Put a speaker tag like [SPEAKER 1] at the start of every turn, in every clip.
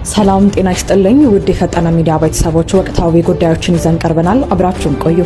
[SPEAKER 1] ሰላም ጤና ይስጥልኝ ውድ የፈጠነ ሚዲያ ቤተሰቦች ወቅታዊ ጉዳዮችን ይዘን ቀርበናል። አብራችሁን ቆዩ።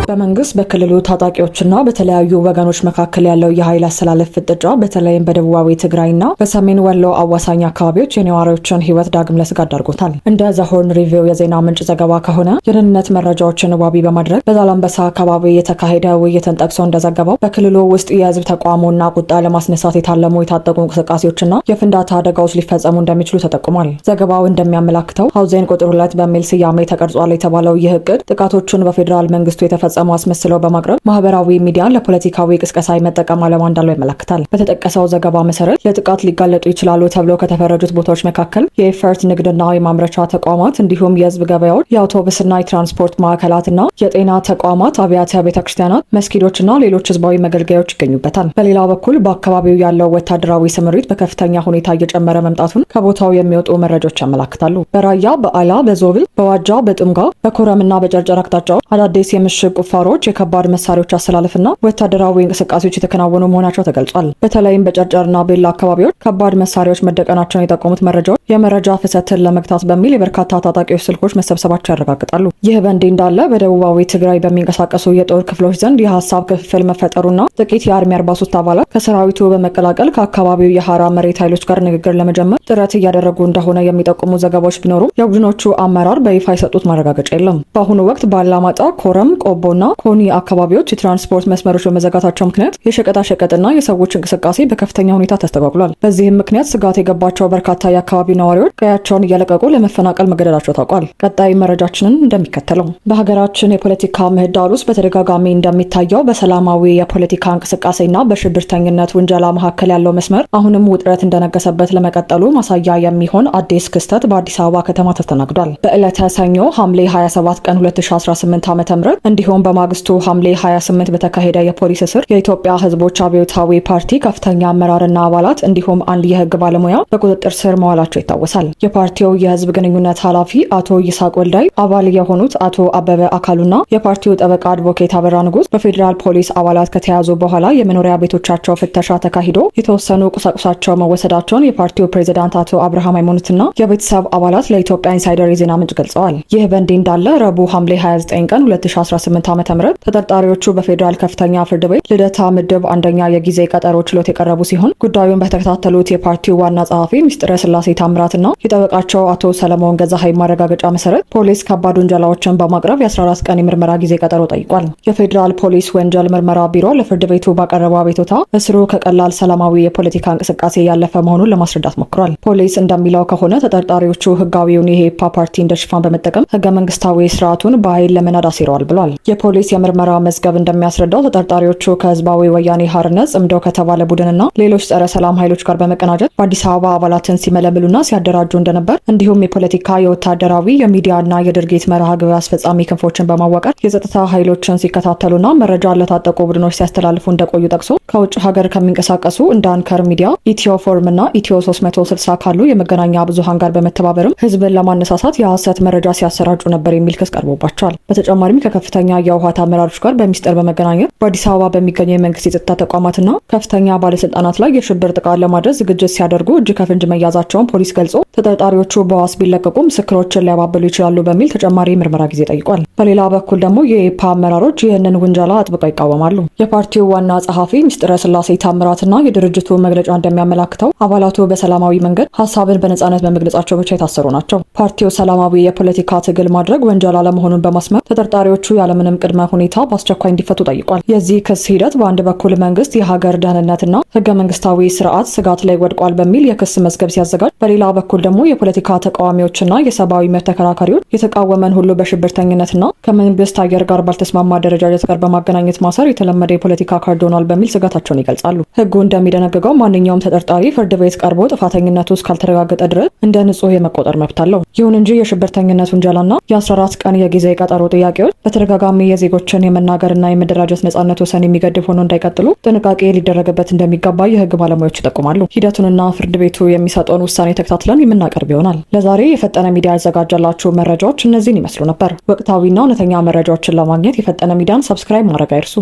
[SPEAKER 1] በመንግስት በክልሉ ታጣቂዎችና በተለያዩ ወገኖች መካከል ያለው የኃይል አሰላለፍ ፍጥጫ በተለይም በደቡባዊ ትግራይና በሰሜን ወሎ አዋሳኝ አካባቢዎች የነዋሪዎችን ሕይወት ዳግም ለስጋት ዳርጎታል። እንደ ዘሆርን ሪቪው የዜና ምንጭ ዘገባ ከሆነ የደህንነት መረጃዎችን ዋቢ በማድረግ በዛላምበሳ አካባቢ የተካሄደ ውይይትን ጠቅሶ እንደዘገበው በክልሉ ውስጥ የህዝብ ተቋሙና ቁጣ ለማስነሳት የታለሙ የታጠቁ እንቅስቃሴዎችና የፍንዳታ አደጋዎች ሊፈጸሙ እንደሚችሉ ተጠቁሟል። ዘገባው እንደሚያመላክተው ሀውዜን ቁጥር 2 በሚል ስያሜ ተቀርጿል የተባለው ይህ እቅድ ጥቃቶቹን በፌዴራል መንግስቱ የተፈጸሙ አስመስለው በማቅረብ ማህበራዊ ሚዲያን ለፖለቲካዊ ቅስቀሳ መጠቀም ዓላማ እንዳለው ያመለክታል። በተጠቀሰው ዘገባ መሰረት ለጥቃት ሊጋለጡ ይችላሉ ተብለው ከተፈረጁት ቦታዎች መካከል የኤፈርት ንግድና የማምረቻ ተቋማት እንዲሁም የህዝብ ገበያዎች፣ የአውቶቡስና የትራንስፖርት ማዕከላትና የጤና ተቋማት፣ አብያተ ቤተክርስቲያናት፣ መስጊዶችና ሌሎች ህዝባዊ መገልገያዎች ይገኙበታል። በሌላ በኩል በአካባቢው ያለው ወታደራዊ ስምሪት በከፍተኛ ሁኔታ እየጨመረ መምጣቱን ከቦታው የሚወጡ መረጃዎች ያመለክታሉ። በራያ፣ በአላ፣ በዞብል፣ በዋጃ፣ በጥምጋ፣ በኮረምና በጨርጨር አቅጣጫዎች አዳዲስ የምሽግ ቁፋሮች፣ የከባድ መሳሪያዎች አሰላለፍና ወታደራዊ እንቅስቃሴዎች የተከናወኑ መሆናቸው ተገልጿል። በተለይም በጨርጨርና ቤላ አካባቢዎች ከባድ መሳሪያዎች መደቀናቸውን የጠቆሙት መረጃዎች የመረጃ ፍሰትን ለመግታት በሚል የበርካታ ታጣቂዎች ስልኮች መሰብሰባቸው ያረጋግጣሉ። ይህ በእንዲህ እንዳለ በደቡባዊ ትግራይ በሚንቀሳቀሱ የጦር ክፍሎች ዘንድ የሀሳብ ክፍፍል መፈጠሩና ጥቂት የአርሚ 43 አባላት ከሰራዊቱ በመቀላቀል ከአካባቢው የሐራ መሬት ኃይሎች ጋር ንግግር ለመጀመር ጥረት እያደረጉ እንደሆነ የሚጠቁሙ ዘገባዎች ቢኖሩም የቡድኖቹ አመራር በይፋ የሰጡት ማረጋገጫ የለም። በአሁኑ ወቅት በአላማጣ፣ ኮረም፣ ቆቦና ኮኒ አካባቢዎች የትራንስፖርት መስመሮች በመዘጋታቸው ምክንያት የሸቀጣሸቀጥና የሰዎች እንቅስቃሴ በከፍተኛ ሁኔታ ተስተጓጉሏል። በዚህም ምክንያት ስጋት የገባቸው በርካታ የአካባቢው ነዋሪዎች ቀያቸውን እየለቀቁ ለመፈናቀል መገደዳቸው ታውቋል። ቀጣይ መረጃችንን እንደሚከተለው በሀገራችን የፖለቲካ ምህዳር ውስጥ በተደጋጋሚ እንደሚታየው በሰላማዊ የፖለቲካ እንቅስቃሴና በሽብርተኝነት ውንጀላ መካከል ያለው መስመር አሁንም ውጥረት እንደነገሰበት ለመቀጠሉ ማሳያ የሚሆን አዲስ ክስተት በአዲስ አበባ ከተማ ተስተናግዷል። በዕለተ ሰኞ ሐምሌ 27 ቀን 2018 ዓ.ም እንዲሁም በማግስቱ ሐምሌ 28 በተካሄደ የፖሊስ እስር የኢትዮጵያ ሕዝቦች አብዮታዊ ፓርቲ ከፍተኛ አመራርና አባላት እንዲሁም አንድ የህግ ባለሙያ በቁጥጥር ስር መዋላቸው ይታወሳል። የፓርቲው የህዝብ ግንኙነት ኃላፊ አቶ ይስሐቅ ወልዳይ፣ አባል የሆኑት አቶ አበበ አካሉና የፓርቲው ጠበቃ አድቮኬት አበራ ንጉስ በፌዴራል ፖሊስ አባላት ከተያዙ በኋላ የመኖሪያ ቤቶቻቸው ፍተሻ ተካሂዶ የተወሰኑ ቁሳቁሳቸው መወሰዳቸውን የፓርቲው ፕሬዝዳንት አቶ አብርሃም ሃይማኖትና የቤተሰብ አባላት ለኢትዮጵያ ኢንሳይደር የዜና ምንጭ ገልጸዋል። ይህ በእንዲህ እንዳለ ረቡዕ ሐምሌ 29 ቀን 2018 ዓ.ም ተጠርጣሪዎቹ በፌዴራል ከፍተኛ ፍርድ ቤት ልደታ ምድብ አንደኛ የጊዜ ቀጠሮ ችሎት የቀረቡ ሲሆን ጉዳዩን በተከታተሉት የፓርቲው ዋና ጸሐፊ ሚስጥረ ስላሴ ታምራትና የጠበቃቸው አቶ ሰለሞን ገዛሃይ ማረጋገጫ መሰረት ፖሊስ ከባድ ወንጀላዎችን በማቅረብ የ14 ቀን የምርመራ ጊዜ ቀጠሮ ጠይቋል። የፌዴራል ፖሊስ ወንጀል ምርመራ ቢሮ ለፍርድ ቤቱ ባቀረበው አቤቱታ እስሩ ከቀላል ሰላማዊ የፖለቲካ እንቅስቃሴ ያለፈ መሆኑን ለማስረዳት ሞክሯል። ፖሊስ እንደሚለው ከሆነ ተጠርጣሪዎቹ ህጋዊውን የኢህአፓ ፓርቲ እንደ ሽፋን በመጠቀም ህገ መንግስታዊ ስርዓቱን በኃይል ለመናድ አሲረዋል ብሏል። የፖሊስ የምርመራ መዝገብ እንደሚያስረዳው ተጠርጣሪዎቹ ከህዝባዊ ወያኔ ሓርነት ጽምዶ ከተባለ ቡድንና ሌሎች ጸረ ሰላም ኃይሎች ጋር በመቀናጀት በአዲስ አበባ አባላትን ሲመለምሉና ሲያደራጁ እንደነበር እንዲሁም የፖለቲካ፣ የወታደራዊ፣ የሚዲያና የድርጊት መርሃ ግብር አስፈጻሚ ክንፎችን በማዋቀር የጸጥታ ኃይሎችን ሲከታተሉና መረጃ ለታጠቁ ቡድኖች ሲያስተላልፉ እንደቆዩ ጠቅሶ ከውጭ ሀገር ከሚንቀሳቀሱ እንደ አንከር ሚዲያ፣ ኢትዮ ፎርም እና ኢትዮ 360 ካሉ የመገናኛ ብዙሃን ጋር በመተባበርም ህዝብን ለማነሳሳት የሐሰት መረጃ ሲያሰራጩ ነበር የሚል ክስ ቀርቦባቸዋል። በተጨማሪም ከከፍተኛ የህወሓት አመራሮች ጋር በሚስጥር በመገናኘት በአዲስ አበባ በሚገኙ የመንግስት የጸጥታ ተቋማትና ከፍተኛ ባለስልጣናት ላይ የሽብር ጥቃት ለማድረስ ዝግጅት ሲያደርጉ እጅ ከፍንጅ መያዛቸውን ፖሊስ ገልጾ ተጠርጣሪዎቹ በዋስ ቢለቀቁ ምስክሮችን ሊያባብሉ ይችላሉ በሚል ተጨማሪ ምርመራ ጊዜ ጠይቋል። በሌላ በኩል ደግሞ የኢህአፓ አመራሮች ይህንን ውንጀላ አጥብቀው ይቃወማሉ። የፓርቲው ዋና ጸሐፊ ሚስጥረ ስላሴ ታምራትና የድርጅቱ መግለጫ እንደሚያመላክተው አባላቱ በሰላማዊ መንገድ ሀሳብን በነጻነት በመግለጻቸው ብቻ የታሰሩ ናቸው። ፓርቲው ሰላማዊ የፖለቲካ ትግል ማድረግ ወንጀል አለመሆኑን በማስመር ተጠርጣሪዎቹ ያለምንም ቅድመ ሁኔታ በአስቸኳይ እንዲፈቱ ጠይቋል። የዚህ ክስ ሂደት በአንድ በኩል መንግስት የሀገር ደህንነትና ህገ መንግስታዊ ስርዓት ስጋት ላይ ወድቋል በሚል የክስ መዝገብ ሲያዘጋጅ፣ በሌላ በኩል ደግሞ የፖለቲካ ተቃዋሚዎችና የሰብአዊ መብት ተከራካሪዎች የተቃወመን ሁሉ በሽብርተኝነትና ከመንግስት አየር ጋር ባልተስማማ አደረጃጀት ጋር በማገናኘት ማሰር የተለመደ የፖለቲካ ካርድ ሆኗል በሚል ስጋታቸውን ይገልጻሉ። ህጉ እንደሚደነግገው ማንኛውም ተጠርጣሪ ፍርድ ቤት ቀርቦ ጥፋተኝነቱ እስካልተረጋገጠ ድረስ እንደ ንጹህ የመቆጠር መብት አለው። ይሁን እንጂ የሽብርተኝነት ውንጀላና የ14 ቀን የጊዜ ቀጠሮ ጥያቄዎች በተደጋጋሚ የዜጎችን የመናገርና የመደራጀት ነጻነት ወሰን የሚገድብ ሆኖ እንዳይቀጥሉ ጥንቃቄ ሊደረግበት እንደሚገባ የህግ ባለሙያዎች ይጠቁማሉ። ሂደቱንና ፍርድ ቤቱ የሚሰጠውን ውሳኔ ተከታትለን የምናቀርብ ይሆናል። ለዛሬ የፈጠነ ሚዲያ ያዘጋጀላችሁ መረጃዎች እነዚህን ይመስሉ ነበር። ወቅታዊና እውነተኛ መረጃዎችን ለማግኘት የፈጠነ ሚዲያን ሰብስክራይብ ማድረግ አይርሱ።